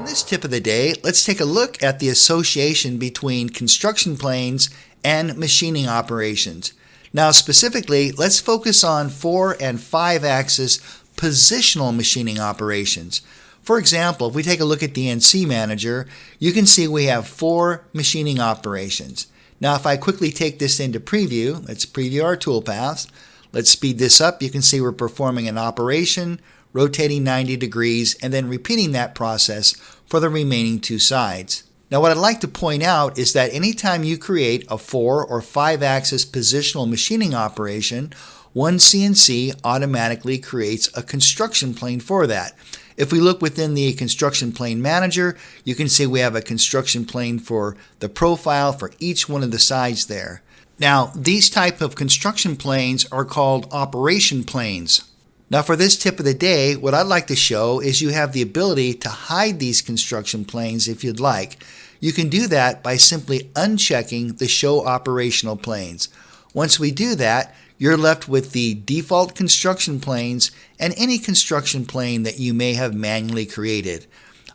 this tip of the day, let's take a look at the association between construction planes and machining operations. Now specifically, let's focus on 4 and 5 axis positional machining operations. For example, if we take a look at the NC Manager, you can see we have 4 machining operations. Now if I quickly take this into preview, let's preview our toolpaths. Let's speed this up. You can see we're performing an operation, rotating 90 degrees, and then repeating that process for the remaining 2 sides. Now what I'd like to point out is that anytime you create a 4 or 5 axis positional machining operation, OneCNC automatically creates a construction plane for that. If we look within the construction plane manager, you can see we have a construction plane for the profile for each one of the sides there. Now these type of construction planes are called operation planes. Now for this tip of the day, what I'd like to show is you have the ability to hide these construction planes if you'd like. You can do that by simply unchecking the Show Operational Planes. Once we do that, you're left with the default construction planes and any construction plane that you may have manually created.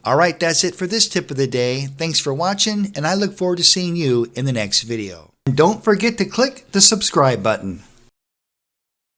Alright, that's it for this tip of the day. Thanks for watching, and I look forward to seeing you in the next video. And don't forget to click the subscribe button.